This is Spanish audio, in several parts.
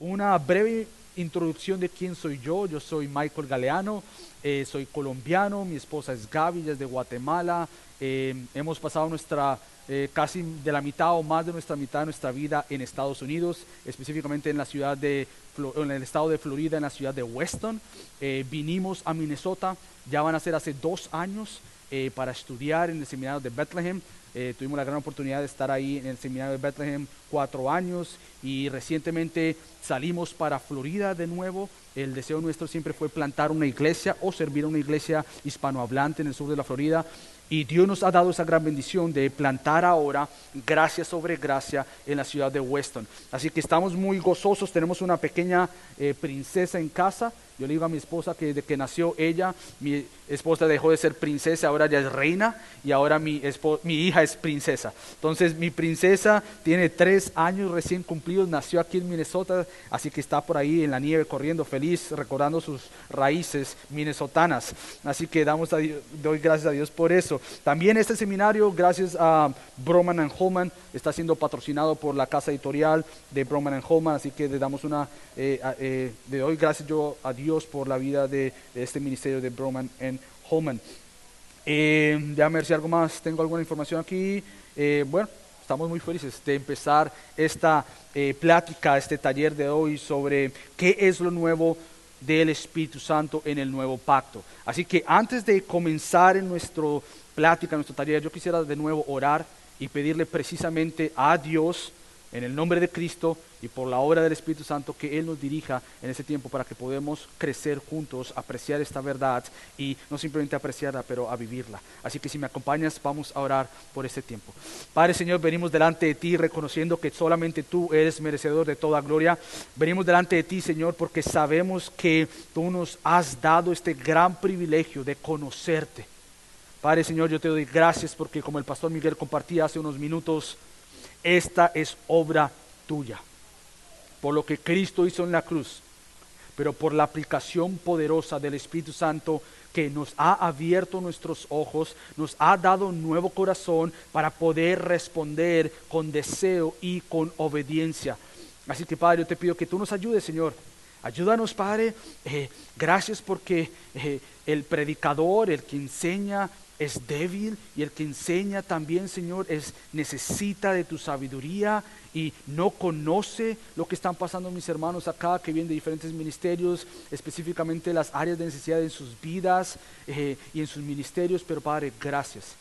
Una breve introducción de quién soy yo. Yo soy Michael Galeano, soy colombiano, mi esposa es Gaby, ella es de Guatemala. Hemos pasado casi de la mitad o más de nuestra mitad de nuestra vida en Estados Unidos, específicamente en la en el estado de Florida, en la ciudad de Weston. Vinimos a Minnesota, ya van a ser hace 2 años, para estudiar en el seminario de Bethlehem. Tuvimos la gran oportunidad de estar ahí en el seminario de Bethlehem 4 años y recientemente salimos para Florida de nuevo. El deseo nuestro siempre fue plantar una iglesia o servir a una iglesia hispanohablante en el sur de la Florida. Y Dios nos ha dado esa gran bendición de plantar ahora gracia sobre gracia en la ciudad de Weston. Así que estamos muy gozosos, tenemos una pequeña princesa en casa. Yo le digo a mi esposa que desde que nació ella, mi esposa dejó de ser princesa, ahora ya es reina y ahora mi hija es princesa. Entonces mi princesa tiene 3 años recién cumplidos, nació aquí en Minnesota, así que está por ahí en la nieve corriendo feliz, recordando sus raíces minnesotanas. Así que doy gracias a Dios por eso. También este seminario, gracias a Broman & Holman, está siendo patrocinado por la casa editorial de Broman & Holman, así que le doy gracias yo a Dios por la vida de este ministerio de Broman & Holman. Déjame ver si algo más, tengo alguna información aquí. Bueno, estamos muy felices de empezar esta plática, este taller de hoy sobre qué es lo nuevo del Espíritu Santo en el nuevo pacto. Así que antes de comenzar en nuestra plática, en nuestro taller, yo quisiera de nuevo orar y pedirle precisamente a Dios, en el nombre de Cristo y por la obra del Espíritu Santo, que Él nos dirija en ese tiempo para que podamos crecer juntos, apreciar esta verdad y no simplemente apreciarla, pero a vivirla. Así que si me acompañas, vamos a orar por este tiempo. Padre Señor, venimos delante de ti reconociendo que solamente tú eres merecedor de toda gloria. Venimos delante de ti, Señor, porque sabemos que tú nos has dado este gran privilegio de conocerte. Padre Señor, yo te doy gracias porque, como el pastor Miguel compartía hace unos minutos, esta es obra tuya, por lo que Cristo hizo en la cruz, pero por la aplicación poderosa del Espíritu Santo que nos ha abierto nuestros ojos, nos ha dado un nuevo corazón para poder responder con deseo y con obediencia. Así que, Padre, yo te pido que tú nos ayudes, Señor. Ayúdanos, Padre. Gracias porque el predicador, el que enseña, es débil, y el que enseña también, Señor, necesita de tu sabiduría y no conoce lo que están pasando mis hermanos acá, que vienen de diferentes ministerios, específicamente las áreas de necesidad en sus vidas y en sus ministerios. Pero, Padre, gracias,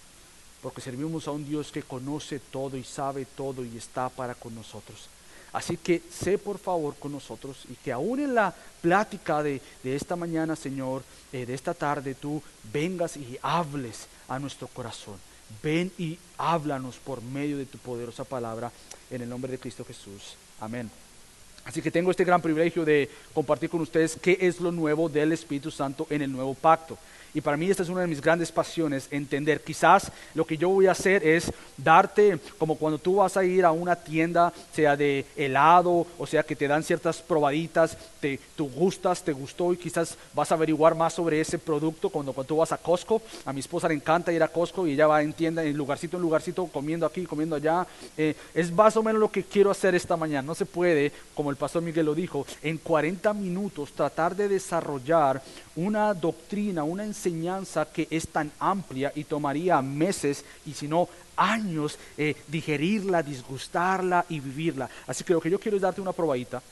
porque servimos a un Dios que conoce todo y sabe todo y está para con nosotros. Así que sé por favor con nosotros, y que aún en la plática de esta mañana, Señor, de esta tarde, tú vengas y hables a nuestro corazón. Ven y háblanos por medio de tu poderosa palabra, en el nombre de Cristo Jesús. Amén. Así que tengo este gran privilegio de compartir con ustedes qué es lo nuevo del Espíritu Santo en el nuevo pacto. Y para mí esta es una de mis grandes pasiones, entender. Quizás lo que yo voy a hacer es darte, como cuando tú vas a ir a una tienda, sea de helado, o sea que te dan ciertas probaditas, tú gustas, te gustó, y quizás vas a averiguar más sobre ese producto cuando tú vas a Costco. A mi esposa le encanta ir a Costco y ella va en tienda, en lugarcito, comiendo aquí, comiendo allá. Es más o menos lo que quiero hacer esta mañana. No se puede, como el pastor Miguel lo dijo, en 40 minutos tratar de desarrollar una doctrina, una enseñanza que es tan amplia y tomaría meses y si no años digerirla, disgustarla y vivirla. Así que lo que yo quiero es darte una probadita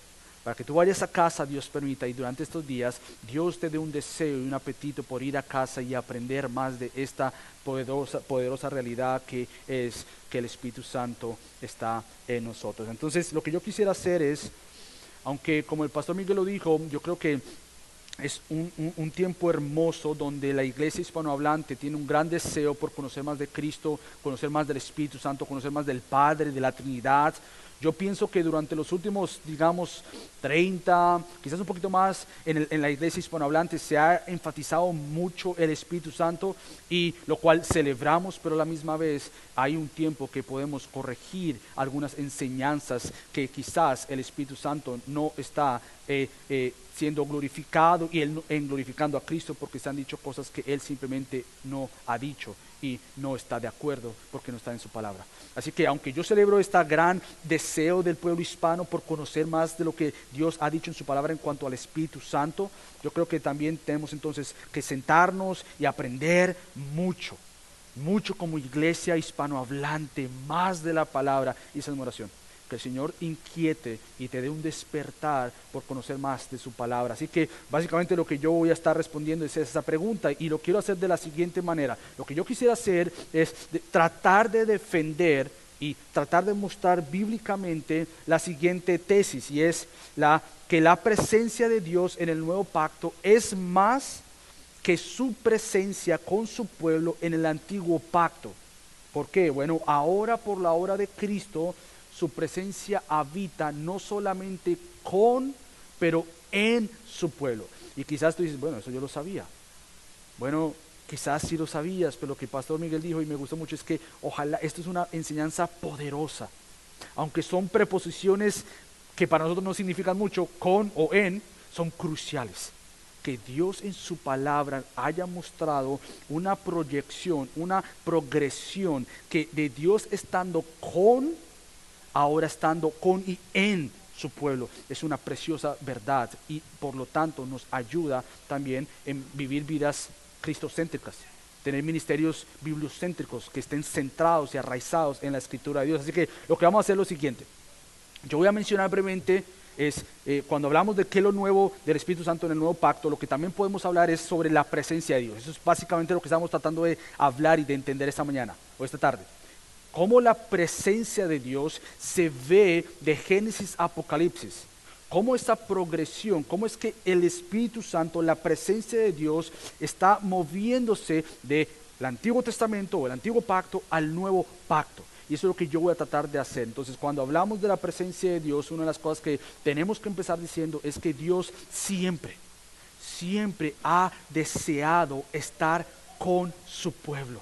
para que tú vayas a casa, Dios permita, y durante estos días Dios te dé un deseo y un apetito por ir a casa y aprender más de esta poderosa realidad que es que el Espíritu Santo está en nosotros. Entonces lo que yo quisiera hacer es, aunque como el pastor Miguel lo dijo, yo creo que es un tiempo hermoso donde la iglesia hispanohablante tiene un gran deseo por conocer más de Cristo, conocer más del Espíritu Santo, conocer más del Padre, de la Trinidad. Yo pienso que durante los últimos, digamos, 30, quizás un poquito más, en la iglesia hispanohablante se ha enfatizado mucho el Espíritu Santo, y lo cual celebramos, pero a la misma vez hay un tiempo que podemos corregir algunas enseñanzas que quizás el Espíritu Santo no está siendo glorificado y en glorificando a Cristo, porque se han dicho cosas que Él simplemente no ha dicho y no está de acuerdo porque no está en su palabra. Así que aunque yo celebro este gran deseo del pueblo hispano por conocer más de lo que Dios ha dicho en su palabra en cuanto al Espíritu Santo, yo creo que también tenemos entonces que sentarnos y aprender mucho como iglesia hispanohablante, más de la palabra. Y esa es mi oración, que el Señor inquiete y te dé un despertar por conocer más de su palabra. Así que básicamente lo que yo voy a estar respondiendo es esa pregunta, y lo quiero hacer de la siguiente manera. Lo que yo quisiera hacer es tratar de defender y tratar de mostrar bíblicamente la siguiente tesis, y es que la presencia de Dios en el nuevo pacto es más que su presencia con su pueblo en el antiguo pacto. ¿Por qué? Bueno, ahora por la obra de Cristo, su presencia habita no solamente con, pero en su pueblo. Y quizás tú dices, bueno, eso yo lo sabía. Bueno, quizás sí lo sabías, pero lo que Pastor Miguel dijo y me gustó mucho es que ojalá, esto es una enseñanza poderosa. Aunque son preposiciones que para nosotros no significan mucho, con o en, son cruciales. Que Dios en su palabra haya mostrado una proyección, una progresión, que de Dios estando con, ahora estando con y en su pueblo, es una preciosa verdad, y por lo tanto nos ayuda también en vivir vidas cristocéntricas, tener ministerios bibliocéntricos que estén centrados y arraizados en la escritura de Dios. Así que lo que vamos a hacer es lo siguiente. Yo voy a mencionar brevemente cuando hablamos de qué es lo nuevo del Espíritu Santo en el nuevo pacto, lo que también podemos hablar es sobre la presencia de Dios. Eso es básicamente lo que estamos tratando de hablar y de entender esta mañana o esta tarde. Cómo la presencia de Dios se ve de Génesis a Apocalipsis. Cómo esa progresión, cómo es que el Espíritu Santo, la presencia de Dios, está moviéndose del Antiguo Testamento o el Antiguo Pacto al Nuevo Pacto. Y eso es lo que yo voy a tratar de hacer. Entonces, cuando hablamos de la presencia de Dios, una de las cosas que tenemos que empezar diciendo es que Dios siempre ha deseado estar con su pueblo.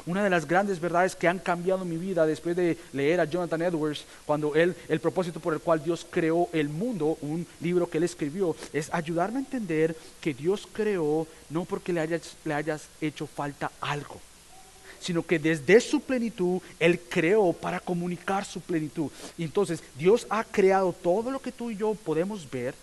Una de las grandes verdades que han cambiado mi vida después de leer a Jonathan Edwards, cuando el propósito por el cual Dios creó el mundo, un libro que él escribió, es ayudarme a entender que Dios creó no porque le hayas hecho falta algo, sino que desde su plenitud, Él creó para comunicar su plenitud. Y entonces, Dios ha creado todo lo que tú y yo podemos ver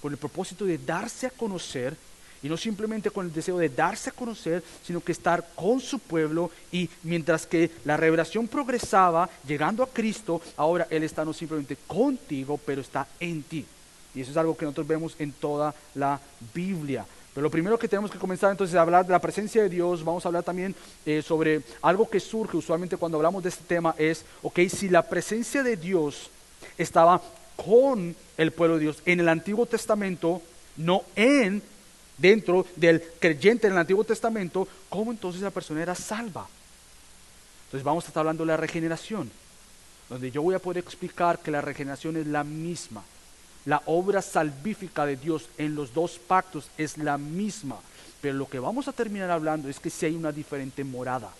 con el propósito de darse a conocer, y no simplemente con el deseo de darse a conocer, sino que estar con su pueblo. Y mientras que la revelación progresaba, llegando a Cristo, ahora Él está no simplemente contigo, pero está en ti. Y eso es algo que nosotros vemos en toda la Biblia. Pero lo primero que tenemos que comenzar entonces a hablar de la presencia de Dios, vamos a hablar también sobre algo que surge usualmente cuando hablamos de este tema, es, si la presencia de Dios estaba con el pueblo de Dios en el Antiguo Testamento, no dentro del creyente en el Antiguo Testamento, ¿cómo entonces la persona era salva? Entonces vamos a estar hablando de la regeneración, donde yo voy a poder explicar que la regeneración es la misma. La obra salvífica de Dios en los dos pactos es la misma, pero lo que vamos a terminar hablando es que si hay una diferente morada,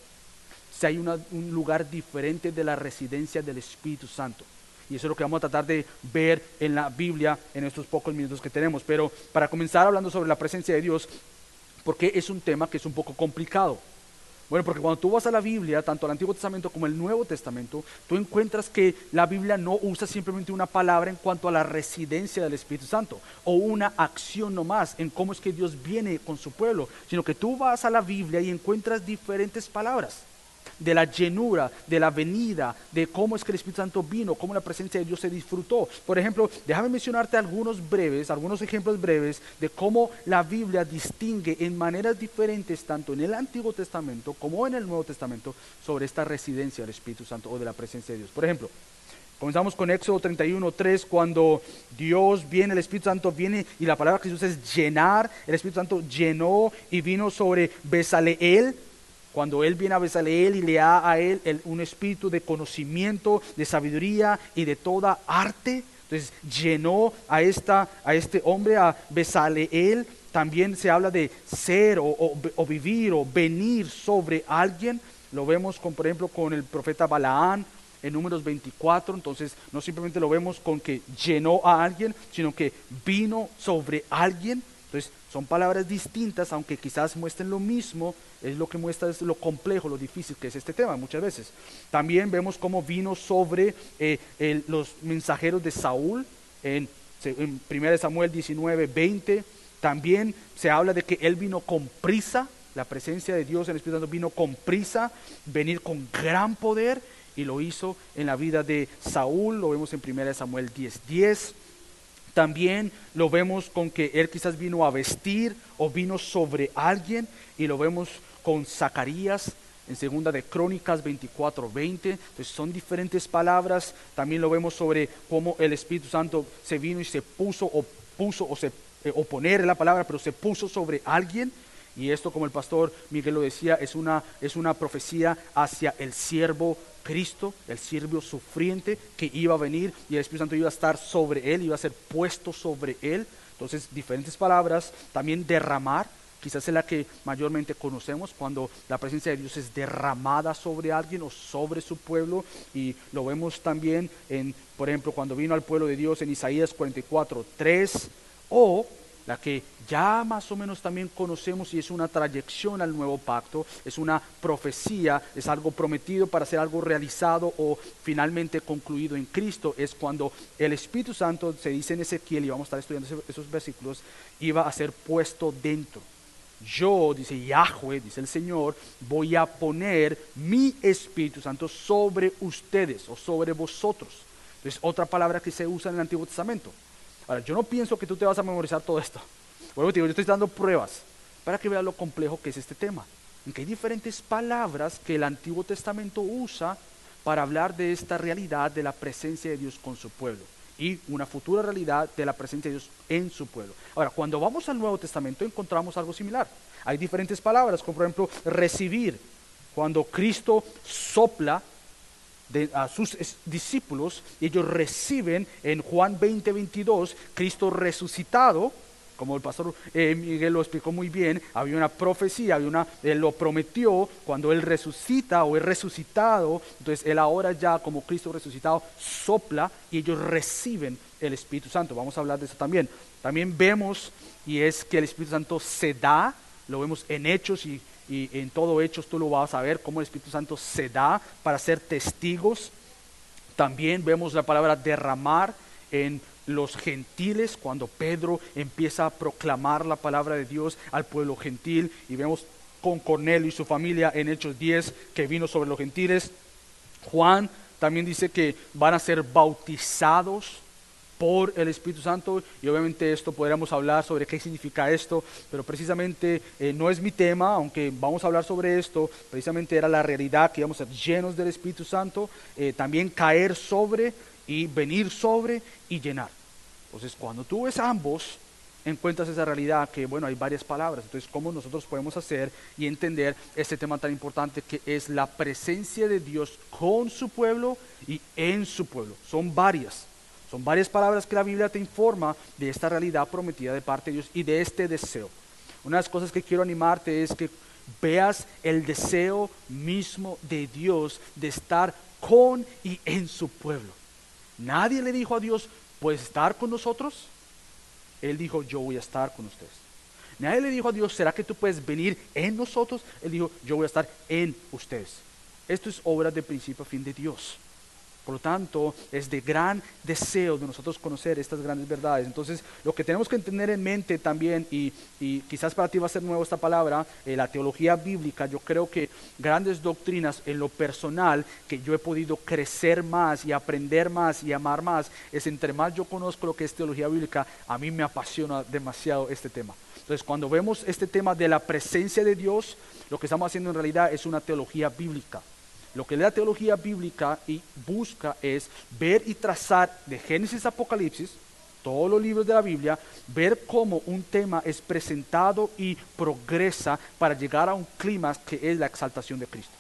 si hay un lugar diferente de la residencia del Espíritu Santo. Y eso es lo que vamos a tratar de ver en la Biblia en estos pocos minutos que tenemos. Pero para comenzar hablando sobre la presencia de Dios, porque es un tema que es un poco complicado. Bueno, porque cuando tú vas a la Biblia, tanto el Antiguo Testamento como el Nuevo Testamento, tú encuentras que la Biblia no usa simplemente una palabra en cuanto a la residencia del Espíritu Santo, o una acción nomás en cómo es que Dios viene con su pueblo, sino que tú vas a la Biblia y encuentras diferentes palabras de la llenura, de la venida, de cómo es que el Espíritu Santo vino, cómo la presencia de Dios se disfrutó. Por ejemplo, déjame mencionarte algunos ejemplos breves de cómo la Biblia distingue en maneras diferentes, tanto en el Antiguo Testamento como en el Nuevo Testamento, sobre esta residencia del Espíritu Santo o de la presencia de Dios. Por ejemplo, comenzamos con Éxodo 31:3, cuando Dios viene, el Espíritu Santo viene, y la palabra que se usa es llenar. El Espíritu Santo llenó y vino sobre Bezaleel. Cuando Él viene a Bezaleel y le da a él un espíritu de conocimiento, de sabiduría y de toda arte, entonces llenó a este hombre, a Bezaleel. También se habla de ser o vivir o venir sobre alguien. Lo vemos por ejemplo con el profeta Balaán en Números 24. Entonces no simplemente lo vemos con que llenó a alguien, sino que vino sobre alguien. Entonces son palabras distintas, aunque quizás muestren lo mismo, es lo que muestra es lo complejo, lo difícil que es este tema muchas veces. También vemos cómo vino sobre los mensajeros de Saúl en 1 Samuel 19:20. También se habla de que él vino con prisa, la presencia de Dios en el Espíritu Santo vino con prisa, venir con gran poder, y lo hizo en la vida de Saúl, lo vemos en 1 Samuel 10:10. También lo vemos con que él quizás vino a vestir o vino sobre alguien, y lo vemos con Zacarías en 2 de Crónicas 24:20. Entonces son diferentes palabras. También lo vemos sobre cómo el Espíritu Santo se vino y se puso o poner la palabra, pero se puso sobre alguien. Y esto, como el pastor Miguel lo decía, es una profecía hacia el siervo Cristo, el siervo sufriente que iba a venir, y el Espíritu Santo iba a estar sobre él, iba a ser puesto sobre él. Entonces, diferentes palabras. También derramar, quizás es la que mayormente conocemos, cuando la presencia de Dios es derramada sobre alguien o sobre su pueblo, y lo vemos también por ejemplo, cuando vino al pueblo de Dios en Isaías 44:3, o la que ya más o menos también conocemos y es una trayección al nuevo pacto, es una profecía, es algo prometido para ser algo realizado o finalmente concluido en Cristo. Es cuando el Espíritu Santo, se dice en Ezequiel, y vamos a estar estudiando esos versículos, iba a ser puesto dentro. Yo, dice Yahweh, dice el Señor, voy a poner mi Espíritu Santo sobre ustedes o sobre vosotros. Es otra palabra que se usa en el Antiguo Testamento. Ahora, yo no pienso que tú te vas a memorizar todo esto. Bueno, te digo, yo estoy dando pruebas para que veas lo complejo que es este tema. En que hay diferentes palabras que el Antiguo Testamento usa para hablar de esta realidad de la presencia de Dios con su pueblo y una futura realidad de la presencia de Dios en su pueblo. Ahora, cuando vamos al Nuevo Testamento encontramos algo similar. Hay diferentes palabras, como por ejemplo recibir. Cuando Cristo sopla a sus discípulos, y ellos reciben en Juan 20:22, Cristo resucitado, como el pastor Miguel lo explicó muy bien. Había una profecía, él lo prometió cuando él resucita o es resucitado. Entonces él ahora ya como Cristo resucitado sopla y ellos reciben el Espíritu Santo. Vamos a hablar de eso también. También vemos, y es que el Espíritu Santo se da, lo vemos en Hechos, y en todo Hechos tú lo vas a ver, cómo el Espíritu Santo se da para ser testigos. También vemos la palabra derramar en los gentiles, cuando Pedro empieza a proclamar la palabra de Dios al pueblo gentil, y vemos con Cornelio y su familia en Hechos 10 que vino sobre los gentiles. Juan también dice que van a ser bautizados por el Espíritu Santo, y obviamente esto podríamos hablar sobre qué significa esto, pero precisamente no es mi tema, aunque vamos a hablar sobre esto. Precisamente era la realidad que íbamos a ser llenos del Espíritu Santo, también caer sobre y venir sobre y llenar. Entonces cuando tú ves ambos, encuentras esa realidad que, bueno, hay varias palabras. Entonces, ¿cómo nosotros podemos hacer y entender este tema tan importante que es la presencia de Dios con su pueblo y en su pueblo? Son varias palabras que la Biblia te informa de esta realidad prometida de parte de Dios y de este deseo. Una de las cosas que quiero animarte es que veas el deseo mismo de Dios de estar con y en su pueblo. Nadie le dijo a Dios, ¿puedes estar con nosotros? Él dijo, yo voy a estar con ustedes. Nadie le dijo a Dios, ¿será que tú puedes venir en nosotros? Él dijo, yo voy a estar en ustedes. Esto es obra de principio a fin de Dios. Por lo tanto, es de gran deseo de nosotros conocer estas grandes verdades. Entonces, lo que tenemos que tener en mente también, y quizás para ti va a ser nuevo esta palabra, la teología bíblica. Yo creo que grandes doctrinas en lo personal, que yo he podido crecer más y aprender más y amar más, es entre más yo conozco lo que es teología bíblica, a mí me apasiona demasiado este tema. Entonces, cuando vemos este tema de la presencia de Dios, lo que estamos haciendo en realidad es una teología bíblica. Lo que la teología bíblica y busca es ver y trazar de Génesis a Apocalipsis, todos los libros de la Biblia, ver cómo un tema es presentado y progresa para llegar a un clímax que es la exaltación de Cristo.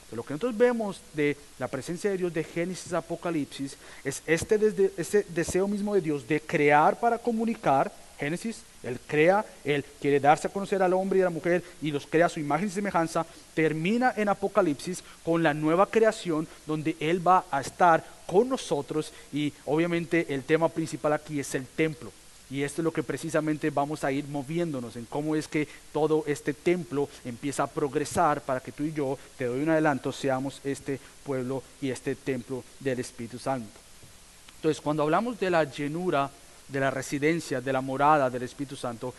Entonces, lo que nosotros vemos de la presencia de Dios de Génesis a Apocalipsis es este deseo mismo de Dios de crear para comunicar. Génesis, Él crea, Él quiere darse a conocer al hombre y a la mujer y los crea a su imagen y semejanza. Termina en Apocalipsis con la nueva creación donde Él va a estar con nosotros, y obviamente el tema principal aquí es el templo. Y esto es lo que precisamente vamos a ir moviéndonos en cómo es que todo este templo empieza a progresar para que tú y yo, te doy un adelanto, seamos este pueblo y este templo del Espíritu Santo. Entonces, cuando hablamos de la llenura, de la residencia, de la morada del Espíritu Santo,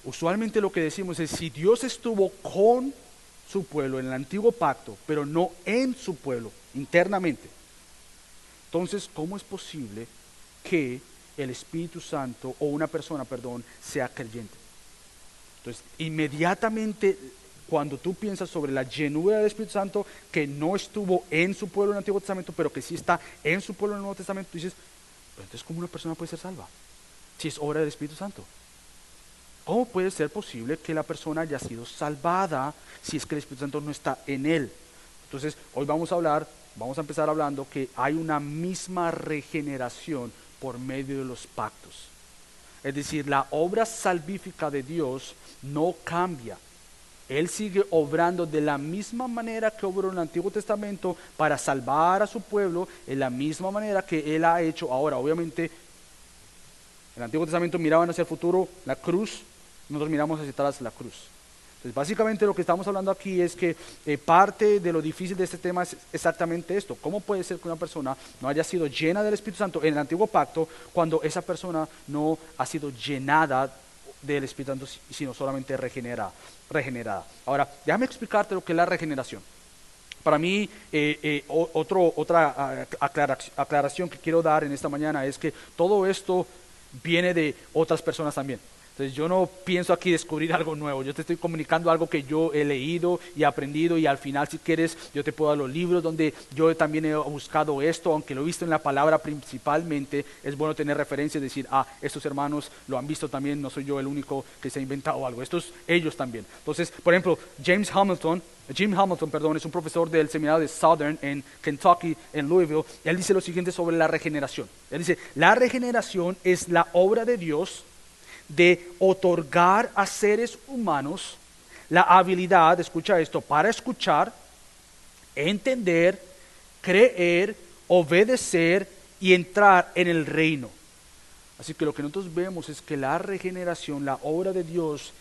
usualmente lo que decimos es, si Dios estuvo con su pueblo en el antiguo pacto, pero no en su pueblo, internamente, entonces, ¿cómo es posible que el Espíritu Santo o una persona, perdón, sea creyente? Entonces, inmediatamente cuando tú piensas sobre la llenura del Espíritu Santo que no estuvo en su pueblo en el Antiguo Testamento, pero que sí está en su pueblo en el Nuevo Testamento, tú dices, pero entonces ¿cómo una persona puede ser salva? Si es obra del Espíritu Santo. ¿Cómo puede ser posible que la persona haya sido salvada si es que el Espíritu Santo no está en él? Entonces, hoy vamos a empezar hablando que hay una misma regeneración por medio de los pactos. Es decir, la obra salvífica de Dios no cambia. Él sigue obrando de la misma manera que obró en el Antiguo Testamento para salvar a su pueblo, en la misma manera que Él ha hecho ahora. Obviamente, en el Antiguo Testamento miraban hacia el futuro la cruz, nosotros miramos hacia atrás la cruz. Entonces, básicamente lo que estamos hablando aquí es que parte de lo difícil de este tema es exactamente esto. ¿Cómo puede ser que una persona no haya sido llena del Espíritu Santo en el Antiguo Pacto cuando esa persona no ha sido llenada del Espíritu Santo, sino solamente regenerada? Ahora, déjame explicarte lo que es la regeneración. Para mí, otra aclaración que quiero dar en esta mañana es que todo esto viene de otras personas también. Entonces yo no pienso aquí descubrir algo nuevo, yo te estoy comunicando algo que yo he leído y aprendido, y al final, si quieres, yo te puedo dar los libros donde yo también he buscado esto, aunque lo he visto en la palabra principalmente. Es bueno tener referencia y decir, estos hermanos lo han visto también, no soy yo el único que se ha inventado algo, estos ellos también. Entonces, por ejemplo, Jim Hamilton, es un profesor del seminario de Southern en Kentucky, en Louisville. Él dice lo siguiente sobre la regeneración. Él dice, la regeneración es la obra de Dios de otorgar a seres humanos la habilidad, escucha esto, para escuchar, entender, creer, obedecer y entrar en el reino. Así que lo que nosotros vemos es que la regeneración, la obra de Dios,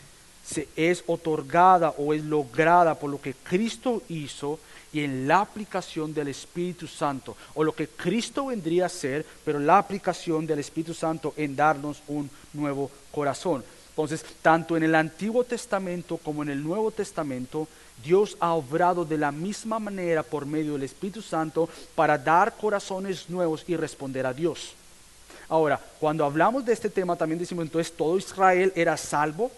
es otorgada o es lograda por lo que Cristo hizo y en la aplicación del Espíritu Santo, o lo que Cristo vendría a ser, pero la aplicación del Espíritu Santo en darnos un nuevo corazón. Entonces, tanto en el Antiguo Testamento como en el Nuevo Testamento, Dios ha obrado de la misma manera por medio del Espíritu Santo para dar corazones nuevos y responder a Dios. Ahora, cuando hablamos de este tema también decimos, entonces, ¿todo Israel era salvo?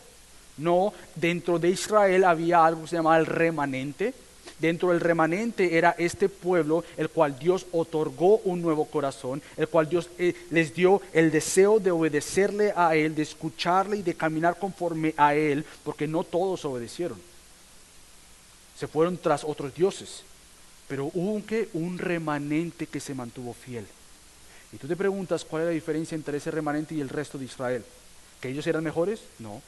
No, dentro de Israel había algo que se llamaba el remanente. Dentro del remanente era este pueblo, el cual Dios otorgó un nuevo corazón, el cual Dios les dio el deseo de obedecerle a Él, de escucharle y de caminar conforme a Él, porque no todos obedecieron. Se fueron tras otros dioses, pero hubo un remanente que se mantuvo fiel. Y tú te preguntas, ¿cuál es la diferencia entre ese remanente y el resto de Israel? ¿Que ellos eran mejores? No.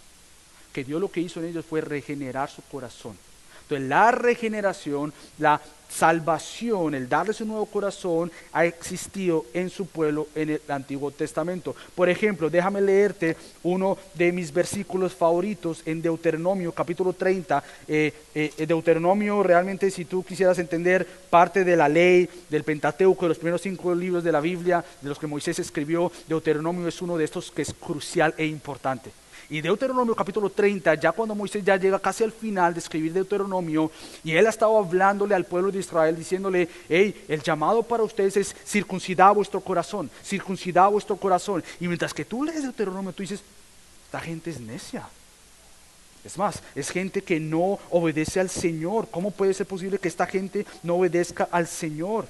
Que Dios lo que hizo en ellos fue regenerar su corazón. Entonces, la regeneración, la salvación, el darles un nuevo corazón, ha existido en su pueblo en el Antiguo Testamento. Por ejemplo, déjame leerte uno de mis versículos favoritos en Deuteronomio, capítulo 30. Deuteronomio, realmente, si tú quisieras entender parte de la ley, del Pentateuco, de los primeros 5 libros de la Biblia, de los que Moisés escribió, Deuteronomio es uno de estos que es crucial e importante. Y Deuteronomio capítulo 30, ya cuando Moisés ya llega casi al final de escribir Deuteronomio, y él ha estado hablándole al pueblo de Israel, diciéndole, hey, el llamado para ustedes es circuncidar vuestro corazón, circuncidar vuestro corazón. Y mientras que tú lees Deuteronomio, tú dices, esta gente es necia. Es más, es gente que no obedece al Señor. ¿Cómo puede ser posible que esta gente no obedezca al Señor?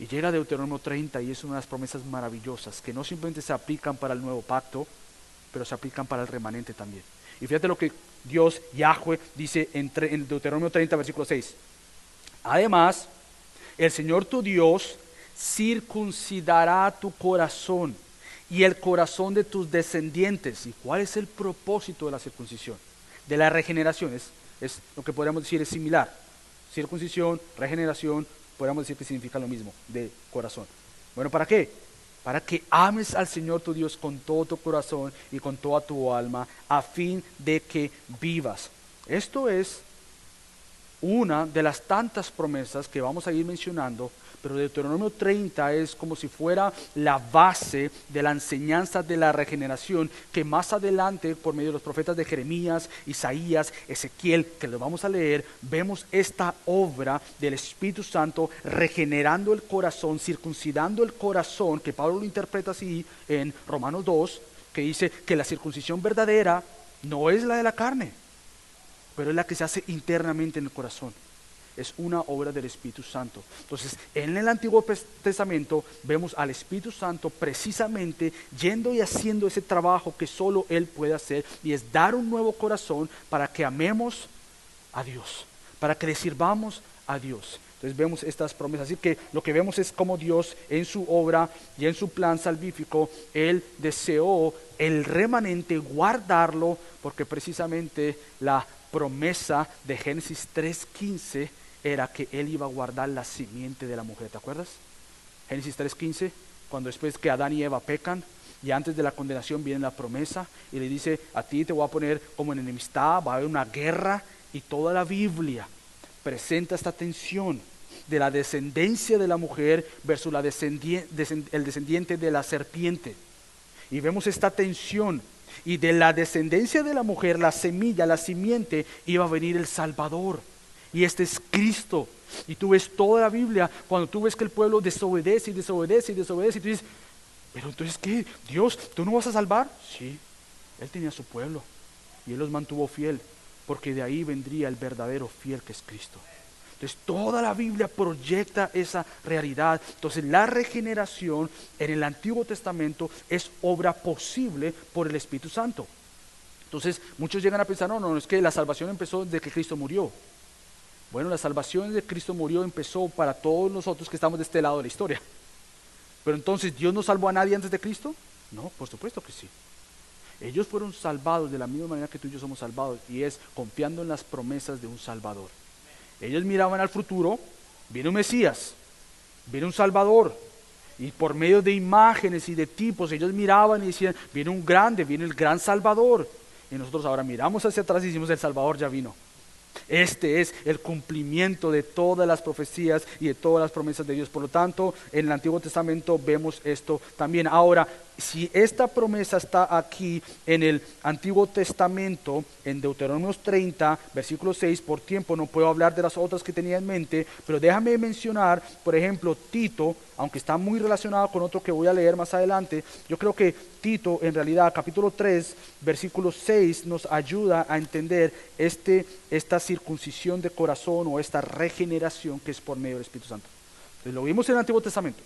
Y llega Deuteronomio 30 y es una de las promesas maravillosas, que no simplemente se aplican para el nuevo pacto, pero se aplican para el remanente también. Y fíjate lo que Dios, Yahweh, dice en Deuteronomio 30, versículo 6. Además, el Señor tu Dios circuncidará tu corazón y el corazón de tus descendientes. ¿Y cuál es el propósito de la circuncisión? De la regeneración, es lo que podríamos decir es similar. Circuncisión, regeneración, podríamos decir que significa lo mismo, de corazón. Bueno, ¿para qué? para que ames al Señor tu Dios con todo tu corazón y con toda tu alma, a fin de que vivas. Esto es una de las tantas promesas que vamos a ir mencionando, pero Deuteronomio 30 es como si fuera la base de la enseñanza de la regeneración, que más adelante, por medio de los profetas de Jeremías, Isaías, Ezequiel, que lo vamos a leer, vemos esta obra del Espíritu Santo regenerando el corazón, circuncidando el corazón, que Pablo lo interpreta así en Romanos 2, que dice que la circuncisión verdadera no es la de la carne, pero es la que se hace internamente en el corazón. Es una obra del Espíritu Santo. Entonces, en el Antiguo Testamento vemos al Espíritu Santo precisamente yendo y haciendo ese trabajo que solo Él puede hacer, y es dar un nuevo corazón para que amemos a Dios, para que le sirvamos a Dios. Entonces vemos estas promesas. Así que lo que vemos es cómo Dios en su obra y en su plan salvífico, Él deseó el remanente guardarlo, porque precisamente la promesa de Génesis 3:15 era que Él iba a guardar la simiente de la mujer. ¿Te acuerdas? Génesis 3:15, cuando después que Adán y Eva pecan y antes de la condenación viene la promesa y le dice: a ti te voy a poner como en enemistad, va a haber una guerra. Y toda la Biblia presenta esta tensión de la descendencia de la mujer versus el descendiente de la serpiente. Y vemos esta tensión, y de la descendencia de la mujer, la semilla, la simiente, iba a venir el Salvador. Y este es Cristo. Y tú ves toda la Biblia, cuando tú ves que el pueblo desobedece y desobedece y desobedece, y tú dices: pero entonces ¿qué? Dios, ¿tú no vas a salvar? Sí, Él tenía su pueblo y Él los mantuvo fiel, porque de ahí vendría el verdadero fiel, que es Cristo. Entonces toda la Biblia proyecta esa realidad. Entonces la regeneración en el Antiguo Testamento es obra posible por el Espíritu Santo. Entonces muchos llegan a pensar: no, es que la salvación empezó desde que Cristo murió. Bueno, la salvación de Cristo murió empezó para todos nosotros que estamos de este lado de la historia. Pero entonces, ¿Dios no salvó a nadie antes de Cristo? No, por supuesto que sí. Ellos fueron salvados de la misma manera que tú y yo somos salvados, y es confiando en las promesas de un Salvador. Ellos miraban al futuro, viene un Mesías, viene un Salvador, y por medio de imágenes y de tipos, ellos miraban y decían: viene un grande, viene el gran Salvador. Y nosotros ahora miramos hacia atrás y decimos: el Salvador ya vino. Este es el cumplimiento de todas las profecías y de todas las promesas de Dios. Por lo tanto, en el Antiguo Testamento vemos esto también. Ahora, si esta promesa está aquí en el Antiguo Testamento, en Deuteronomio 30, versículo 6, por tiempo no puedo hablar de las otras que tenía en mente, pero déjame mencionar, por ejemplo, Tito, aunque está muy relacionado con otro que voy a leer más adelante. Yo creo que Tito, en realidad, capítulo 3, versículo 6, nos ayuda a entender esta circuncisión de corazón, o esta regeneración que es por medio del Espíritu Santo. Entonces, lo vimos en el Antiguo Testamento.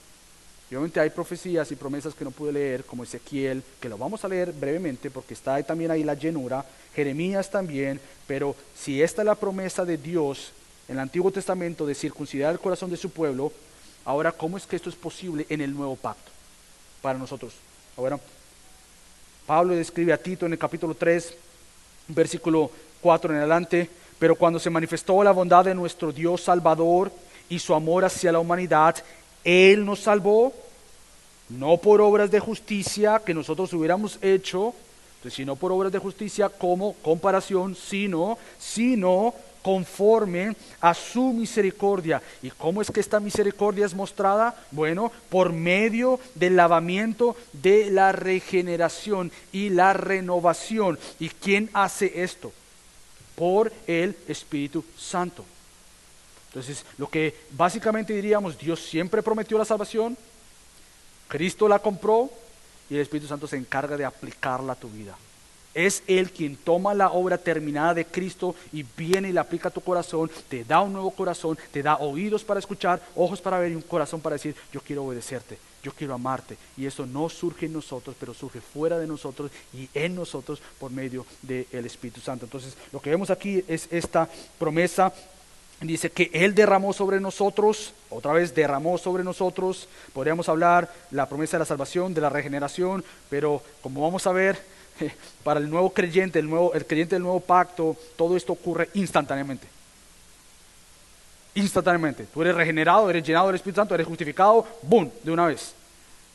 Y obviamente hay profecías y promesas que no pude leer, como Ezequiel, que lo vamos a leer brevemente porque está también ahí la llenura, Jeremías también. Pero si esta es la promesa de Dios en el Antiguo Testamento de circuncidar el corazón de su pueblo, ahora ¿cómo es que esto es posible en el nuevo pacto para nosotros? Ahora, Pablo describe a Tito en el capítulo 3, versículo 4 en adelante: pero cuando se manifestó la bondad de nuestro Dios Salvador y su amor hacia la humanidad, Él nos salvó, no por obras de justicia que nosotros hubiéramos hecho, sino por obras de justicia como comparación, sino conforme a su misericordia. ¿Y cómo es que esta misericordia es mostrada? Bueno, por medio del lavamiento de la regeneración y la renovación. ¿Y quién hace esto? Por el Espíritu Santo. Entonces, lo que básicamente diríamos: Dios siempre prometió la salvación, Cristo la compró, y el Espíritu Santo se encarga de aplicarla a tu vida. Es Él quien toma la obra terminada de Cristo y viene y la aplica a tu corazón, te da un nuevo corazón, te da oídos para escuchar, ojos para ver y un corazón para decir: yo quiero obedecerte, yo quiero amarte. Y eso no surge en nosotros, pero surge fuera de nosotros y en nosotros por medio del Espíritu Santo. Entonces, lo que vemos aquí es esta promesa. Dice que Él derramó sobre nosotros, otra vez derramó sobre nosotros. Podríamos hablar la promesa de la salvación, de la regeneración, pero como vamos a ver, para el nuevo creyente, el creyente del nuevo pacto, todo esto ocurre instantáneamente. Instantáneamente. Tú eres regenerado, eres llenado del Espíritu Santo, eres justificado, ¡boom!, de una vez.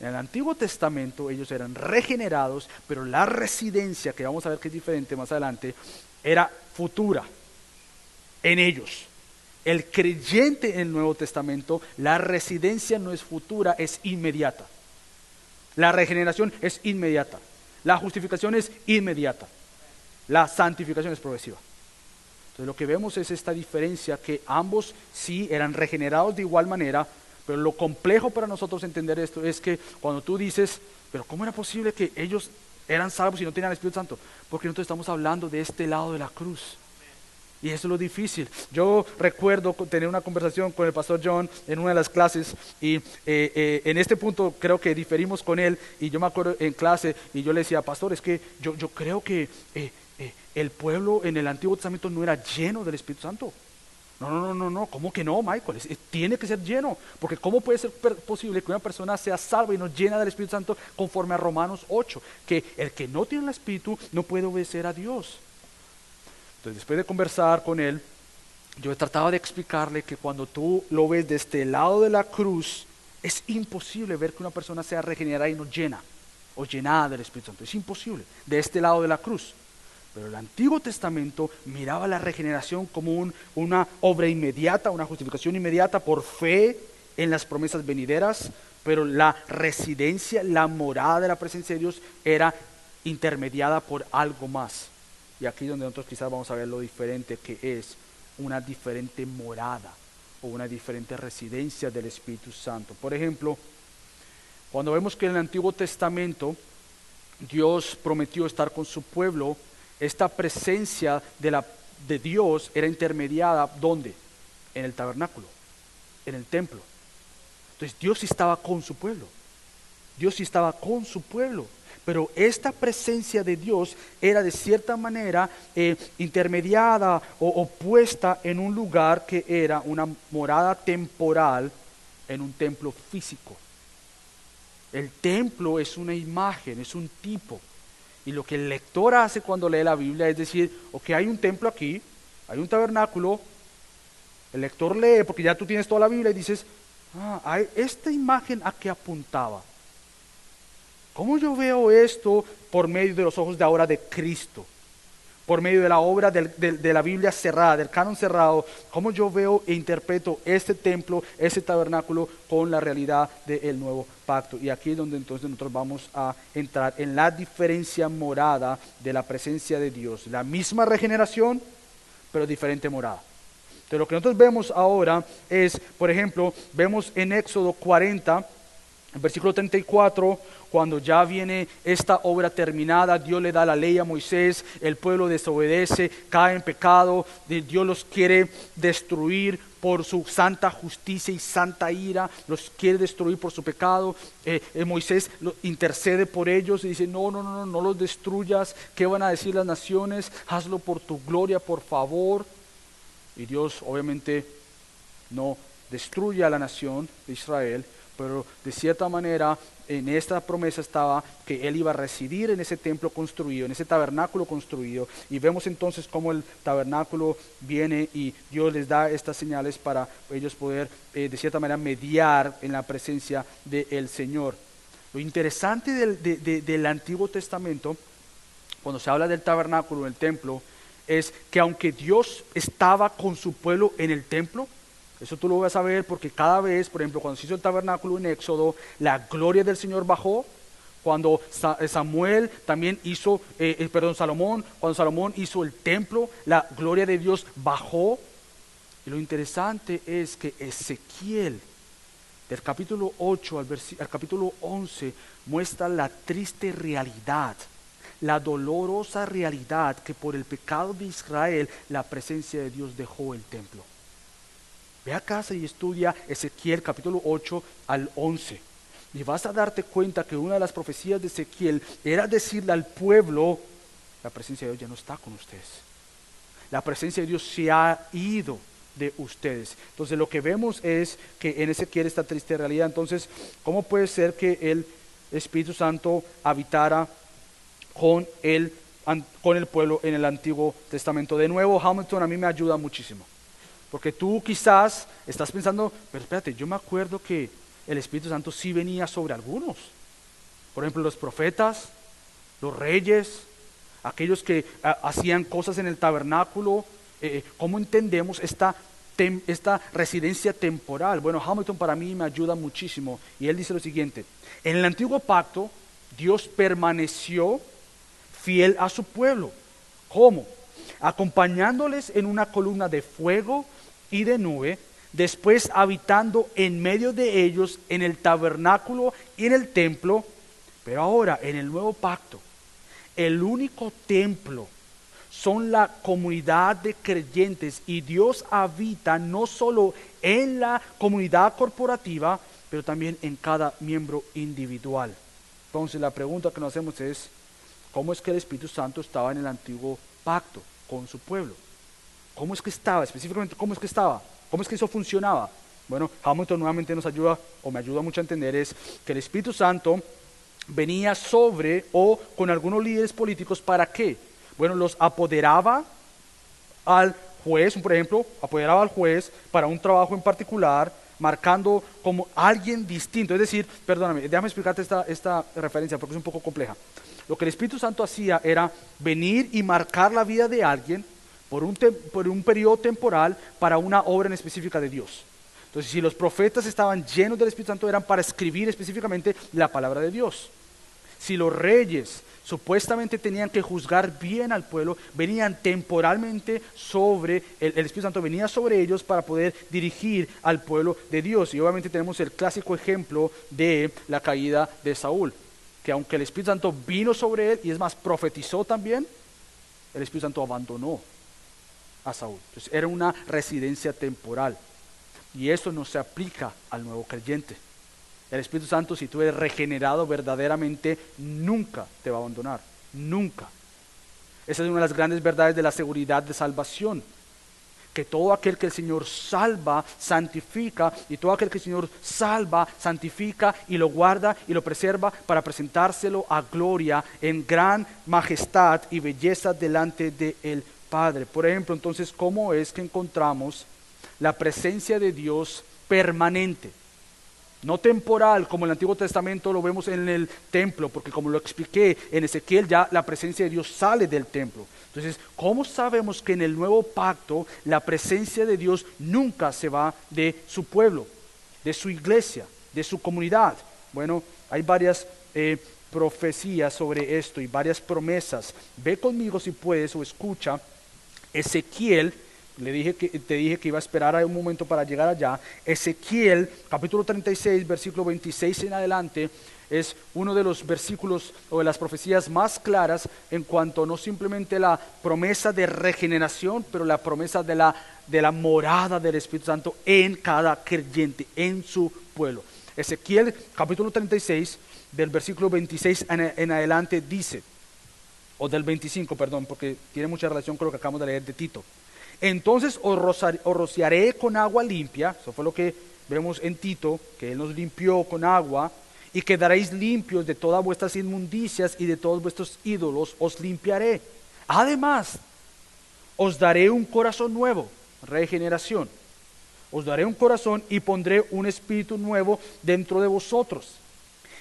En el Antiguo Testamento ellos eran regenerados, pero la residencia, que vamos a ver que es diferente más adelante, era futura en ellos. El creyente en el Nuevo Testamento, la residencia no es futura, es inmediata. La regeneración es inmediata. La justificación es inmediata. La santificación es progresiva. Entonces lo que vemos es esta diferencia, que ambos sí eran regenerados de igual manera, pero lo complejo para nosotros entender esto es que cuando tú dices, pero ¿cómo era posible que ellos eran salvos y no tenían el Espíritu Santo? Porque nosotros estamos hablando de este lado de la cruz. Y eso es lo difícil. Yo recuerdo tener una conversación con el pastor John en una de las clases y en este punto creo que diferimos con él, y yo me acuerdo en clase y yo le decía, pastor, es que yo creo que el pueblo en el Antiguo Testamento no era lleno del Espíritu Santo. No, ¿cómo que no, Michael? Tiene que ser lleno, porque ¿cómo puede ser posible que una persona sea salva y no llena del Espíritu Santo conforme a Romanos 8? Que el que no tiene el Espíritu no puede obedecer a Dios. Entonces, después de conversar con él, yo trataba de explicarle que cuando tú lo ves de este lado de la cruz, es imposible ver que una persona sea regenerada y no llena, o llenada del Espíritu Santo. Es imposible, de este lado de la cruz. Pero el Antiguo Testamento miraba la regeneración como una obra inmediata, una justificación inmediata por fe en las promesas venideras, pero la residencia, la morada de la presencia de Dios era intermediada por algo más. Y aquí es donde nosotros quizás vamos a ver lo diferente que es una diferente morada o una diferente residencia del Espíritu Santo. Por ejemplo, cuando vemos que en el Antiguo Testamento Dios prometió estar con su pueblo, esta presencia de Dios era intermediada, ¿dónde? En el tabernáculo, en el templo. Entonces Dios sí estaba con su pueblo. Dios sí estaba con su pueblo. Pero esta presencia de Dios era de cierta manera intermediada o puesta en un lugar que era una morada temporal en un templo físico. El templo es una imagen, es un tipo. Y lo que el lector hace cuando lee la Biblia es decir, ok, hay un templo aquí, hay un tabernáculo. El lector lee porque ya tú tienes toda la Biblia y dices, esta imagen ¿a qué apuntaba? ¿Cómo yo veo esto por medio de los ojos de ahora de Cristo? Por medio de la obra de la Biblia cerrada, del canon cerrado, ¿cómo yo veo e interpreto este templo, este tabernáculo con la realidad del nuevo pacto? Y aquí es donde entonces nosotros vamos a entrar en la diferencia morada de la presencia de Dios. La misma regeneración, pero diferente morada. Entonces lo que nosotros vemos ahora es, por ejemplo, vemos en Éxodo 40, en versículo 34, cuando ya viene esta obra terminada, Dios le da la ley a Moisés, el pueblo desobedece, cae en pecado, Dios los quiere destruir por su santa justicia y santa ira, los quiere destruir por su pecado. Moisés intercede por ellos y dice, no los destruyas, ¿qué van a decir las naciones? Hazlo por tu gloria, por favor. Y Dios obviamente no destruye a la nación de Israel, pero de cierta manera en esta promesa estaba que Él iba a residir en ese templo construido, en ese tabernáculo construido, y vemos entonces cómo el tabernáculo viene y Dios les da estas señales para ellos poder de cierta manera mediar en la presencia del Señor. Lo interesante del Antiguo Testamento, cuando se habla del tabernáculo, del templo, es que aunque Dios estaba con su pueblo en el templo, eso tú lo vas a ver porque cada vez, por ejemplo, cuando se hizo el tabernáculo en Éxodo, la gloria del Señor bajó. Cuando Salomón, cuando Salomón hizo el templo, la gloria de Dios bajó. Y lo interesante es que Ezequiel, del capítulo 8 al capítulo 11, muestra la triste realidad, la dolorosa realidad que por el pecado de Israel, la presencia de Dios dejó el templo. Ve a casa y estudia Ezequiel capítulo 8 al 11 y vas a darte cuenta que una de las profecías de Ezequiel era decirle al pueblo, la presencia de Dios ya no está con ustedes. La presencia de Dios se ha ido de ustedes. Entonces lo que vemos es que en Ezequiel esta triste realidad. Entonces, ¿cómo puede ser que el Espíritu Santo habitara con el pueblo en el Antiguo Testamento? De nuevo, Hamilton a mí me ayuda muchísimo. Porque tú quizás estás pensando, pero espérate, yo me acuerdo que el Espíritu Santo sí venía sobre algunos. Por ejemplo, los profetas, los reyes, aquellos que hacían cosas en el tabernáculo. ¿Cómo entendemos esta residencia temporal? Bueno, Hamilton para mí me ayuda muchísimo y él dice lo siguiente: en el antiguo pacto Dios permaneció fiel a su pueblo. ¿Cómo? Acompañándoles en una columna de fuego y de nube, después habitando en medio de ellos en el tabernáculo y en el templo. Pero ahora en el nuevo pacto, el único templo son la comunidad de creyentes, y Dios habita no solo en la comunidad corporativa, pero también en cada miembro individual. Entonces la pregunta que nos hacemos es: ¿cómo es que el Espíritu Santo estaba en el antiguo pacto con su pueblo? ¿Cómo es que estaba? Específicamente, ¿cómo es que estaba? ¿Cómo es que eso funcionaba? Bueno, Hamilton nuevamente nos ayuda, o me ayuda mucho a entender, es que el Espíritu Santo venía sobre o con algunos líderes políticos. ¿Para qué? Bueno, los apoderaba al juez, por ejemplo, apoderaba al juez para un trabajo en particular, marcando como alguien distinto. Es decir, perdóname, déjame explicarte esta referencia porque es un poco compleja. Lo que el Espíritu Santo hacía era venir y marcar la vida de alguien por un periodo temporal para una obra en específica de Dios. Entonces, si los profetas estaban llenos del Espíritu Santo, eran para escribir específicamente la palabra de Dios. Si los reyes supuestamente tenían que juzgar bien al pueblo, venían temporalmente sobre, el Espíritu Santo venía sobre ellos para poder dirigir al pueblo de Dios. Y obviamente tenemos el clásico ejemplo de la caída de Saúl, que aunque el Espíritu Santo vino sobre él, y es más, profetizó también, el Espíritu Santo abandonó a Saúl. Entonces era una residencia temporal, y eso no se aplica al nuevo creyente. El Espíritu Santo, si tú eres regenerado verdaderamente, nunca te va a abandonar, nunca. Esa es una de las grandes verdades de la seguridad de salvación, que todo aquel que el Señor salva, santifica, y todo aquel que el Señor salva, santifica y lo guarda y lo preserva para presentárselo a gloria en gran majestad y belleza delante del Padre. Por ejemplo, entonces, ¿cómo es que encontramos la presencia de Dios permanente? No temporal, como en el Antiguo Testamento lo vemos en el templo, porque como lo expliqué en Ezequiel, ya la presencia de Dios sale del templo. Entonces, ¿cómo sabemos que en el nuevo pacto la presencia de Dios nunca se va de su pueblo, de su iglesia, de su comunidad? Bueno, hay varias profecías sobre esto y varias promesas. Ve conmigo si puedes, o escucha Ezequiel. Te dije que iba a esperar un momento para llegar allá. Ezequiel, capítulo 36, versículo 26 en adelante, es uno de los versículos o de las profecías más claras en cuanto no simplemente la promesa de regeneración, pero la promesa de la morada del Espíritu Santo en cada creyente, en su pueblo. Ezequiel, capítulo 36, del versículo 26 en adelante dice, o del 25, perdón, porque tiene mucha relación con lo que acabamos de leer de Tito. Entonces os rociaré con agua limpia, eso fue lo que vemos en Tito, que Él nos limpió con agua, y quedaréis limpios de todas vuestras inmundicias y de todos vuestros ídolos, os limpiaré. Además, os daré un corazón nuevo, regeneración. Os daré un corazón y pondré un espíritu nuevo dentro de vosotros.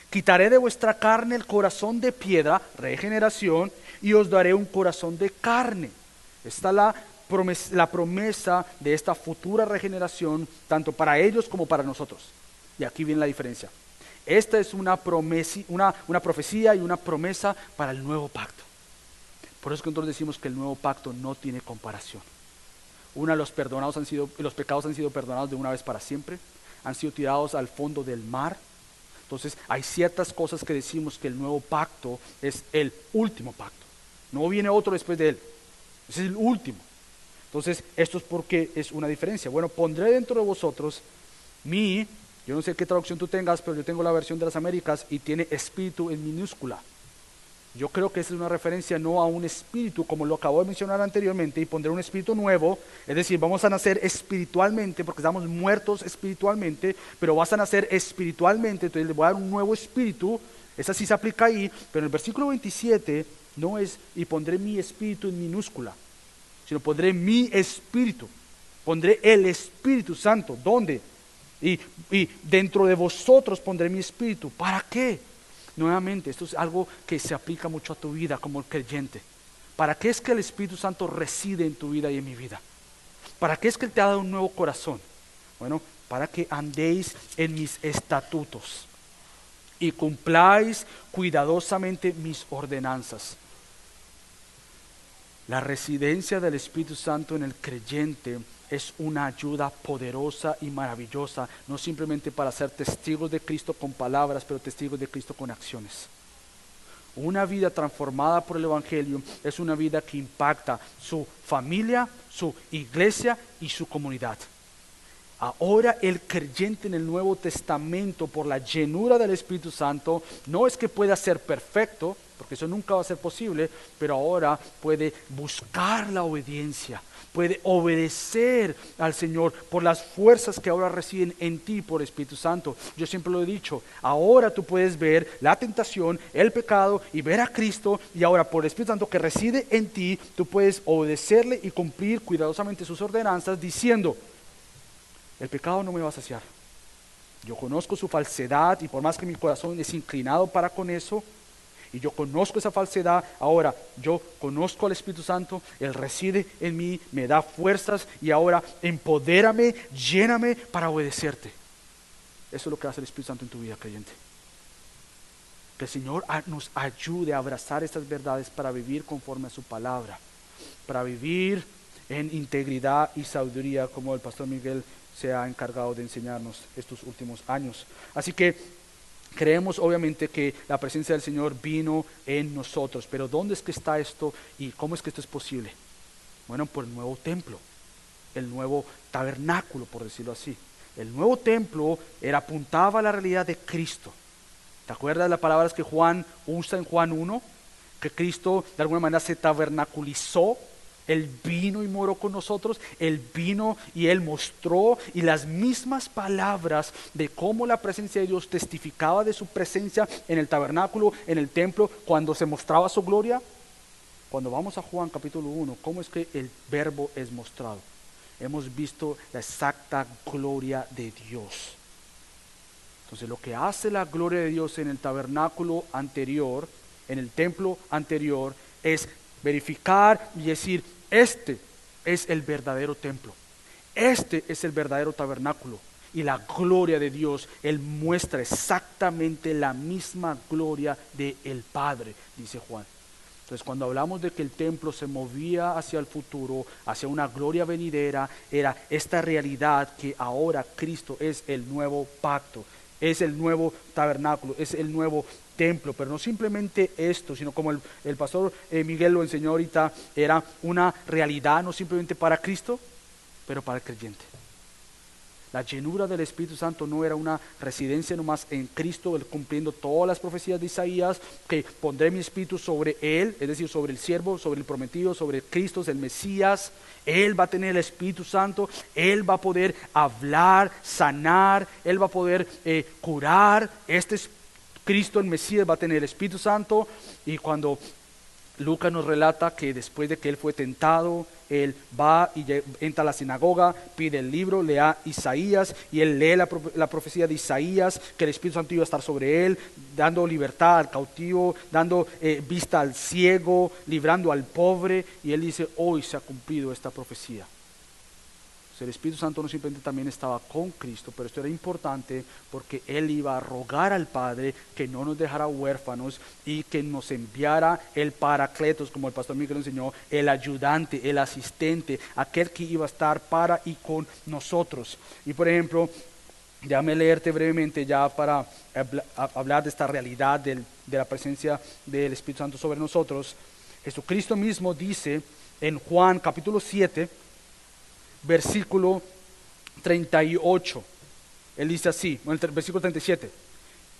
Quitaré de vuestra carne el corazón de piedra, regeneración, y os daré un corazón de carne. Esta es la promesa de esta futura regeneración, tanto para ellos como para nosotros. Y aquí viene la diferencia. Esta es una profecía y una promesa para el nuevo pacto. Por eso que nosotros decimos que el nuevo pacto no tiene comparación. Los pecados han sido perdonados de una vez para siempre, han sido tirados al fondo del mar. Entonces hay ciertas cosas que decimos que el nuevo pacto es el último pacto. No viene otro después de él. Ese es el último. Entonces, esto es porque es una diferencia. Bueno, pondré dentro de vosotros yo no sé qué traducción tú tengas, pero yo tengo la versión de las Américas y tiene espíritu en minúscula. Yo creo que esa es una referencia no a un espíritu, como lo acabo de mencionar anteriormente, y pondré un espíritu nuevo, es decir, vamos a nacer espiritualmente, porque estamos muertos espiritualmente, pero vas a nacer espiritualmente, entonces le voy a dar un nuevo espíritu. Esa sí se aplica ahí, pero en el versículo 27 no es, y pondré mi espíritu en minúscula, sino pondré mi espíritu, pondré el Espíritu Santo. ¿Dónde? y dentro de vosotros pondré mi espíritu. ¿Para qué? Nuevamente, esto es algo que se aplica mucho a tu vida como creyente. ¿Para qué es que el Espíritu Santo reside en tu vida y en mi vida? ¿Para qué es que Él te ha dado un nuevo corazón? Bueno, para que andéis en mis estatutos y cumpláis cuidadosamente mis ordenanzas. La residencia del Espíritu Santo en el creyente es una ayuda poderosa y maravillosa, no simplemente para ser testigos de Cristo con palabras, pero testigos de Cristo con acciones. Una vida transformada por el Evangelio es una vida que impacta su familia, su iglesia y su comunidad. Ahora el creyente en el Nuevo Testamento, por la llenura del Espíritu Santo, no es que pueda ser perfecto, porque eso nunca va a ser posible, pero ahora puede buscar la obediencia, puede obedecer al Señor por las fuerzas que ahora residen en ti por Espíritu Santo. Yo siempre lo he dicho, ahora tú puedes ver la tentación, el pecado y ver a Cristo, y ahora por el Espíritu Santo que reside en ti, tú puedes obedecerle y cumplir cuidadosamente sus ordenanzas diciendo: el pecado no me va a saciar. Yo conozco su falsedad y por más que mi corazón es inclinado para con eso, y yo conozco esa falsedad, ahora yo conozco al Espíritu Santo, Él reside en mí, me da fuerzas y ahora empodérame, lléname para obedecerte. Eso es lo que hace el Espíritu Santo en tu vida, creyente. Que el Señor nos ayude a abrazar estas verdades para vivir conforme a su palabra, para vivir en integridad y sabiduría, como el pastor Miguel se ha encargado de enseñarnos estos últimos años. Así que creemos obviamente que la presencia del Señor vino en nosotros, pero ¿dónde es que está esto y cómo es que esto es posible? Bueno, por el nuevo templo, el nuevo tabernáculo, por decirlo así. El nuevo templo apuntaba a la realidad de Cristo. ¿Te acuerdas de las palabras que Juan usa en Juan 1? Que Cristo de alguna manera se tabernaculizó. Él vino y moró con nosotros, Él vino y Él mostró, y las mismas palabras de cómo la presencia de Dios testificaba de su presencia en el tabernáculo, en el templo, cuando se mostraba su gloria. Cuando vamos a Juan capítulo 1, ¿cómo es que el verbo es mostrado? Hemos visto la exacta gloria de Dios. Entonces lo que hace la gloria de Dios en el tabernáculo anterior, en el templo anterior, es verificar y decir: este es el verdadero templo, este es el verdadero tabernáculo, y la gloria de Dios, Él muestra exactamente la misma gloria del Padre, dice Juan. Entonces cuando hablamos de que el templo se movía hacia el futuro, hacia una gloria venidera, era esta realidad que ahora Cristo es el nuevo pacto, es el nuevo tabernáculo, es el nuevo templo. Pero no simplemente esto, sino como el pastor Miguel lo enseñó ahorita, era una realidad no simplemente para Cristo, pero para el creyente. La llenura del Espíritu Santo no era una residencia nomás en Cristo, Él cumpliendo todas las profecías de Isaías, que pondré mi Espíritu sobre Él, es decir, sobre el siervo, sobre el prometido, sobre Cristo, el Mesías. Él va a tener el Espíritu Santo, Él va a poder hablar, sanar, Él va a poder curar. Este es Cristo, el Mesías, va a tener el Espíritu Santo. Y cuando Lucas nos relata que después de que Él fue tentado, Él va y entra a la sinagoga, pide el libro, lea Isaías, y Él lee la profecía de Isaías, que el Espíritu Santo iba a estar sobre Él, dando libertad al cautivo, dando vista al ciego, librando al pobre, y Él dice: hoy se ha cumplido esta profecía. El Espíritu Santo no simplemente también estaba con Cristo, pero esto era importante porque Él iba a rogar al Padre que no nos dejara huérfanos y que nos enviara el Paracletos, como el pastor Miguel enseñó, el ayudante, el asistente, aquel que iba a estar para y con nosotros. Y por ejemplo, déjame leerte brevemente ya para hablar de esta realidad de la presencia del Espíritu Santo sobre nosotros. Jesucristo mismo dice en Juan capítulo 7, versículo 38, Él dice así, en el versículo 37,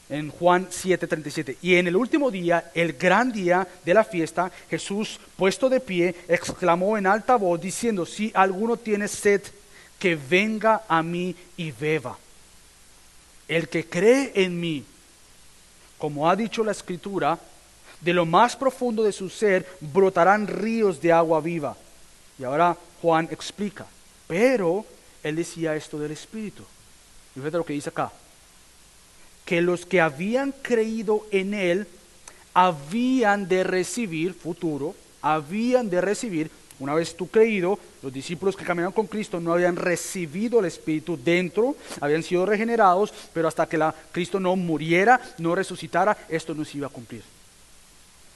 en Juan 7:37: y en el último día, el gran día de la fiesta, Jesús, puesto de pie, exclamó en alta voz, diciendo: si alguno tiene sed, que venga a mí y beba. El que cree en mí, como ha dicho la Escritura, de lo más profundo de su ser brotarán ríos de agua viva. Y ahora Juan explica, pero él decía esto del Espíritu. Y fíjate lo que dice acá. Que los que habían creído en Él habían de recibir, futuro, habían de recibir, una vez tú creído, los discípulos que caminaron con Cristo no habían recibido el Espíritu dentro, habían sido regenerados, pero hasta que Cristo no muriera, no resucitara, esto no se iba a cumplir.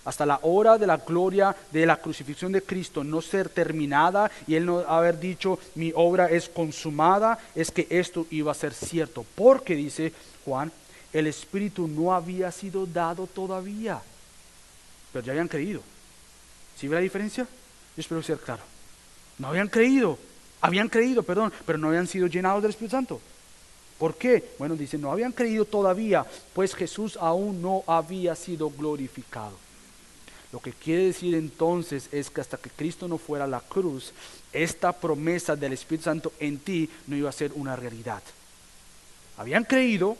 Hasta la hora de la gloria de la crucifixión de Cristo no ser terminada y Él no haber dicho, mi obra es consumada, es que esto iba a ser cierto. Porque, dice Juan, el Espíritu no había sido dado todavía, pero ya habían creído. ¿Sí ve la diferencia? Yo espero ser claro. No habían creído, pero no habían sido llenados del Espíritu Santo. ¿Por qué? Bueno, dice, no habían creído todavía, pues Jesús aún no había sido glorificado. Lo que quiere decir entonces es que hasta que Cristo no fuera a la cruz, esta promesa del Espíritu Santo en ti no iba a ser una realidad. Habían creído,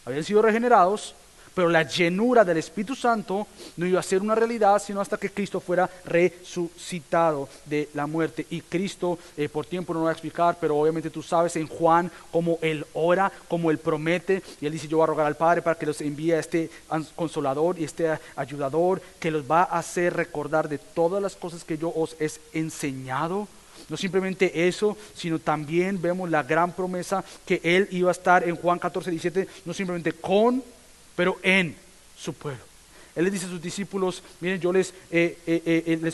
habían sido regenerados, pero la llenura del Espíritu Santo no iba a ser una realidad sino hasta que Cristo fuera resucitado de la muerte. Y Cristo, por tiempo no lo voy a explicar, pero obviamente tú sabes en Juan cómo Él ora, cómo Él promete, y Él dice, yo voy a rogar al Padre para que los envíe a este consolador y este ayudador, que los va a hacer recordar de todas las cosas que yo os he enseñado. No simplemente eso, sino también vemos la gran promesa que Él iba a estar en Juan 14:17, no simplemente con, pero en su pueblo. Él les dice a sus discípulos, miren, yo les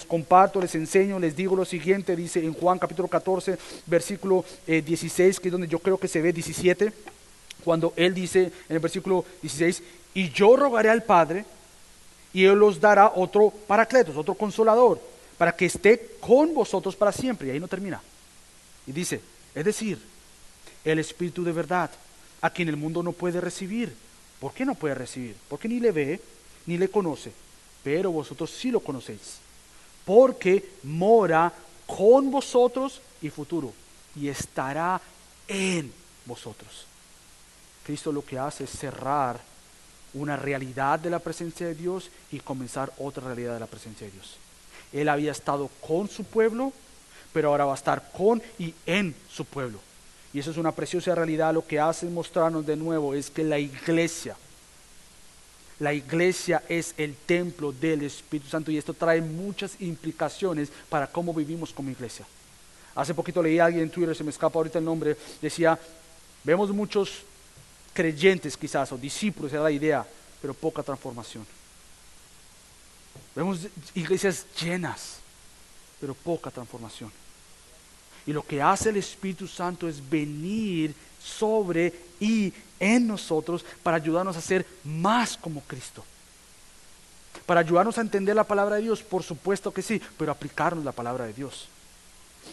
comparto, les enseño, les digo lo siguiente, dice en Juan capítulo 14, versículo 16, que es donde yo creo que se ve 17, cuando Él dice en el versículo 16, y yo rogaré al Padre, y Él os dará otro paracletos, otro consolador, para que esté con vosotros para siempre. Y ahí no termina. Y dice, es decir, el Espíritu de verdad, a quien el mundo no puede recibir. ¿Por qué no puede recibir? Porque ni le ve, ni le conoce, pero vosotros sí lo conocéis, porque mora con vosotros y futuro, y estará en vosotros. Cristo lo que hace es cerrar una realidad de la presencia de Dios y comenzar otra realidad de la presencia de Dios. Él había estado con su pueblo, pero ahora va a estar con y en su pueblo. Y eso es una preciosa realidad. Lo que hace mostrarnos de nuevo es que la iglesia es el templo del Espíritu Santo, y esto trae muchas implicaciones para cómo vivimos como iglesia. Hace poquito leí a alguien en Twitter, se me escapa ahorita el nombre, decía, vemos muchos creyentes quizás, o discípulos, era la idea, pero poca transformación. Vemos iglesias llenas, pero poca transformación. Y lo que hace el Espíritu Santo es venir sobre y en nosotros para ayudarnos a ser más como Cristo. Para ayudarnos a entender la palabra de Dios, por supuesto que sí, pero aplicarnos la palabra de Dios.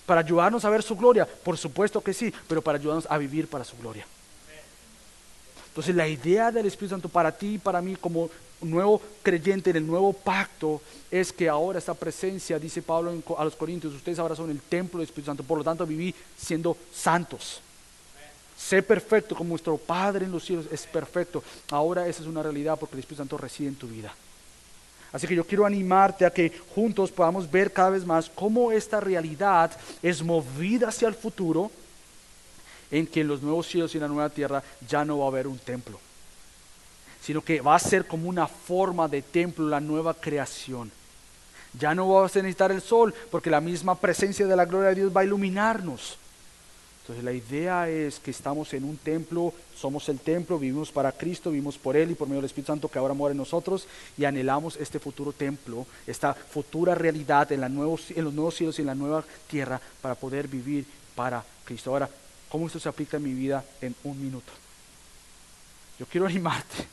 Para ayudarnos a ver su gloria, por supuesto que sí, pero para ayudarnos a vivir para su gloria. Entonces la idea del Espíritu Santo para ti y para mí como nuevo creyente en el nuevo pacto es que ahora esta presencia, dice Pablo a los Corintios, ustedes ahora son el templo del Espíritu Santo, por lo tanto viví siendo santos. Sé perfecto como nuestro Padre en los cielos es perfecto. Ahora esa es una realidad porque el Espíritu Santo reside en tu vida. Así que yo quiero animarte a que juntos podamos ver cada vez más cómo esta realidad es movida hacia el futuro, en que en los nuevos cielos y en la nueva tierra ya no va a haber un templo, sino que va a ser como una forma de templo la nueva creación. Ya no vamos a necesitar el sol porque la misma presencia de la gloria de Dios va a iluminarnos. Entonces la idea es que estamos en un templo, somos el templo, vivimos para Cristo, vivimos por Él y por medio del Espíritu Santo que ahora mora en nosotros, y anhelamos este futuro templo, esta futura realidad en los nuevos cielos y en la nueva tierra para poder vivir para Cristo. Ahora, ¿cómo esto se aplica en mi vida en un minuto? Yo quiero animarte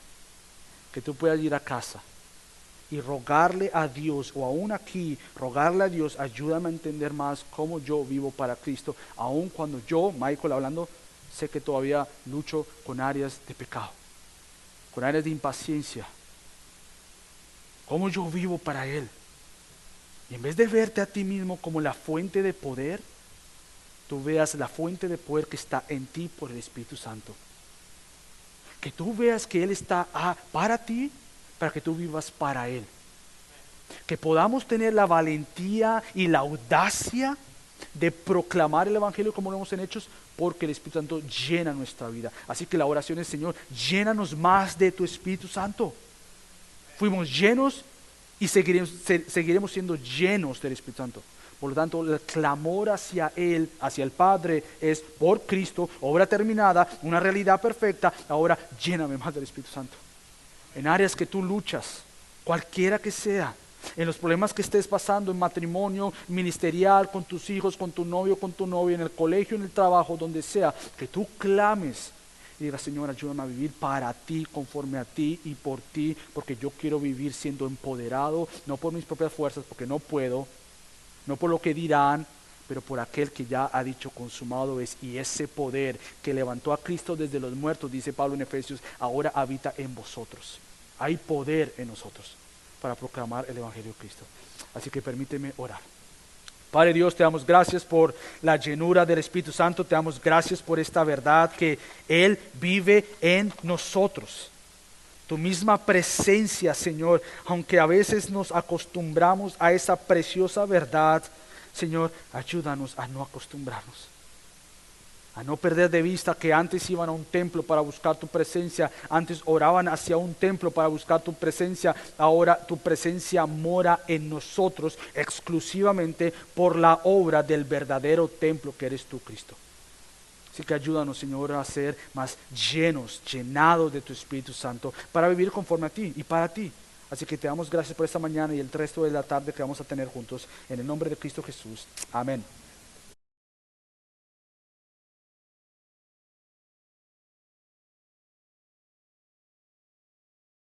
que tú puedas ir a casa y rogarle a Dios, o aún aquí, rogarle a Dios, ayúdame a entender más cómo yo vivo para Cristo, aun cuando yo, Michael hablando, sé que todavía lucho con áreas de pecado, con áreas de impaciencia. Cómo yo vivo para Él. Y en vez de verte a ti mismo como la fuente de poder, tú veas la fuente de poder que está en ti por el Espíritu Santo. Que tú veas que Él está para ti, para que tú vivas para Él. Que podamos tener la valentía y la audacia de proclamar el Evangelio como lo vemos en Hechos, porque el Espíritu Santo llena nuestra vida. Así que la oración es: Señor, llénanos más de tu Espíritu Santo. Fuimos llenos y seguiremos siendo llenos del Espíritu Santo. Por lo tanto, el clamor hacia Él, hacia el Padre, es por Cristo, obra terminada, una realidad perfecta. Ahora lléname más del Espíritu Santo. En áreas que tú luchas, cualquiera que sea, en los problemas que estés pasando, en matrimonio, ministerial, con tus hijos, con tu novio, con tu novia, en el colegio, en el trabajo, donde sea, que tú clames y digas: Señor, ayúdame a vivir para ti, conforme a ti y por ti, porque yo quiero vivir siendo empoderado, no por mis propias fuerzas, porque no puedo, no por lo que dirán, pero por aquel que ya ha dicho consumado es, y ese poder que levantó a Cristo desde los muertos, dice Pablo en Efesios, ahora habita en vosotros. Hay poder en nosotros para proclamar el Evangelio de Cristo. Así que permíteme orar. Padre Dios, te damos gracias por la llenura del Espíritu Santo, te damos gracias por esta verdad que Él vive en nosotros. Tu misma presencia, Señor, aunque a veces nos acostumbramos a esa preciosa verdad, Señor, ayúdanos a no acostumbrarnos, a no perder de vista que antes iban a un templo para buscar tu presencia, antes oraban hacia un templo para buscar tu presencia, ahora tu presencia mora en nosotros exclusivamente por la obra del verdadero templo que eres tú, Cristo. Así que ayúdanos, Señor, a ser más llenados de tu Espíritu Santo, para vivir conforme a ti y para ti. Así que te damos gracias por esta mañana y el resto de la tarde que vamos a tener juntos. En el nombre de Cristo Jesús. Amén.